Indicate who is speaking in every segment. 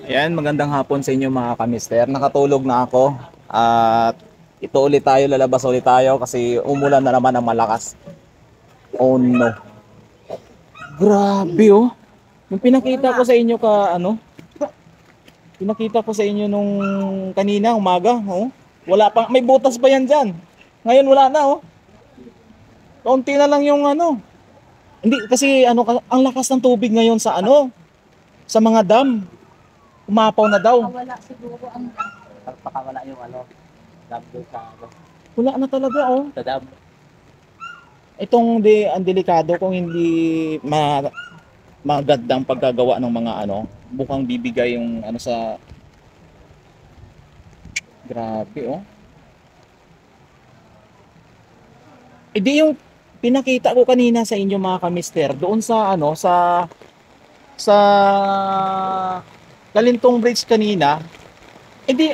Speaker 1: Ayan, magandang hapon sa inyo mga kamister. Nakatulog na ako at ito ulit tayo, lalabas ulit tayo kasi umulan na naman ng malakas. Oh no. Grabe oh. Yung pinakita ko sa inyo pinakita ko sa inyo nung kanina umaga, oh. Wala pa, may butas pa yan diyan. Ngayon wala na oh. Kaunti na lang yung ano. Hindi kasi ang lakas ng tubig ngayon sa sa mga dam. Umapaw na daw.
Speaker 2: Wala siguro ang
Speaker 3: Pakawala yung dam doon sa
Speaker 1: Wala na talaga oh.
Speaker 3: sa dam.
Speaker 1: Itong ang delikado kung hindi magandang paggagawa ng mga bukang bibigay yung sa grabe oh. Hindi yung pinakita ko kanina sa inyo mga kamister doon sa sa Galintong Bridge kanina. Hindi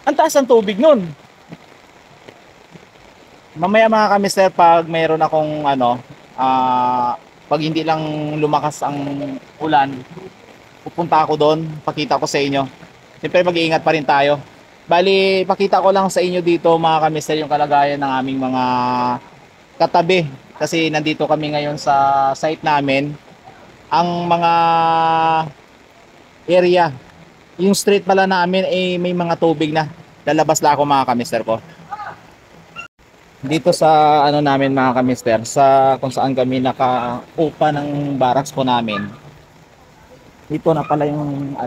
Speaker 1: ang taas ng tubig nun. Mamaya mga kamister pag mayroon akong pag hindi lang lumakas ang ulan, pupunta ako doon, pakita ko sa inyo. Siyempre mag-iingat pa rin tayo. Bali, pakita ko lang sa inyo dito mga kamister yung kalagayan ng aming mga katabi. Kasi nandito kami ngayon sa site namin. Ang mga area, yung street pala namin ay may mga tubig na. Lalabas lang ako mga kamister ko. Dito sa namin mga kamister, sa kung saan kami nakaupa ng barracks po namin. Dito na pala yung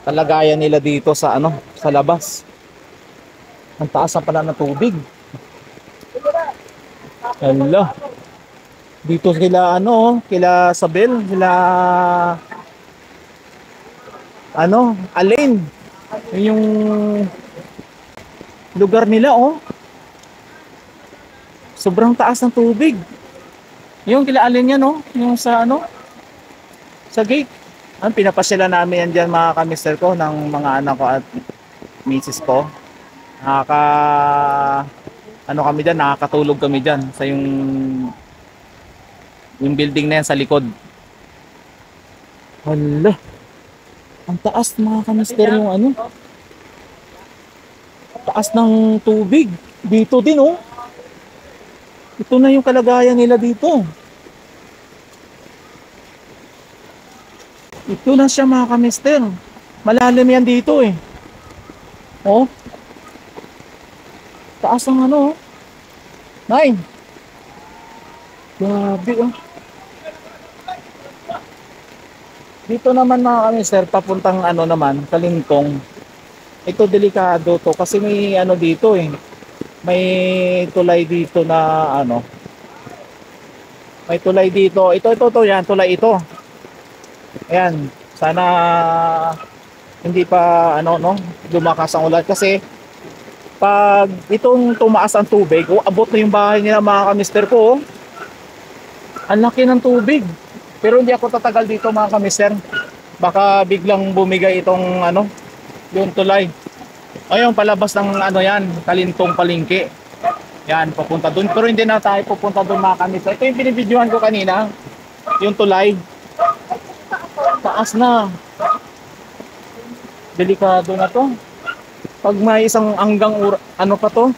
Speaker 1: kalagayan nila dito sa sa labas. Ang taas na pala ng tubig. Hala. Dito sila kila Sabel, sila Alain. Yun yung lugar nila oh. Sobrang taas ng tubig. Yung kila Alain yan oh, yung sa sa gate. Pinapasila namin yan dyan mga kamister ko ng mga anak ko at misis ko. Kami dyan, nakakatulog kami dyan sa yung building na yan sa likod. Hala. Ang taas mga kamister yung taas ng tubig. Dito din oh. Ito na yung kalagayan nila dito. Ito na siya mga kamister. Malalim yan dito eh. Oh. Taas ng Nine. Grabe oh. Dito naman mga kamister, papuntang naman, Kalintong. Ito delikado to kasi may dito eh. May tulay dito na may tulay dito. Ito yan, tulay ito. Ayan, sana hindi pa lumakas ang ulan kasi pag itong tumaas ang tubig, abot na yung bahay nila mga kamister ko. Ang laki ng tubig. Pero hindi ako tatagal dito mga kamister. Baka biglang bumigay itong yung tulay. Ayun, palabas ng yan, Kalintong Palengke. Yan, papunta dun. Pero hindi na tayo pupunta dun mga kamister. Ito yung binibidyohan ko kanina. Yung tulay. Taas na. Delikado na to. Pag may isang hanggang pa to,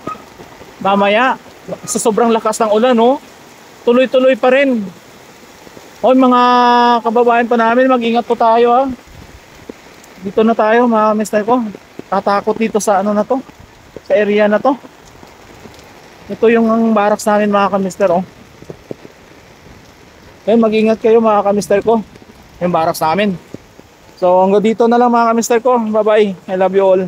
Speaker 1: mamaya, sa sobrang lakas ng ulan, tuloy-tuloy pa rin. Hoy mga kababayan pa namin, mag-ingat po tayo ha. Dito na tayo mga mister ko. Tatakot dito sa na to, sa area na to. Ito yung barracks namin mga kamister oh. Kaya mag-ingat kayo mga kamister ko. Yung barracks namin. So hanggang dito na lang mga kamister ko. Bye bye. I love you all.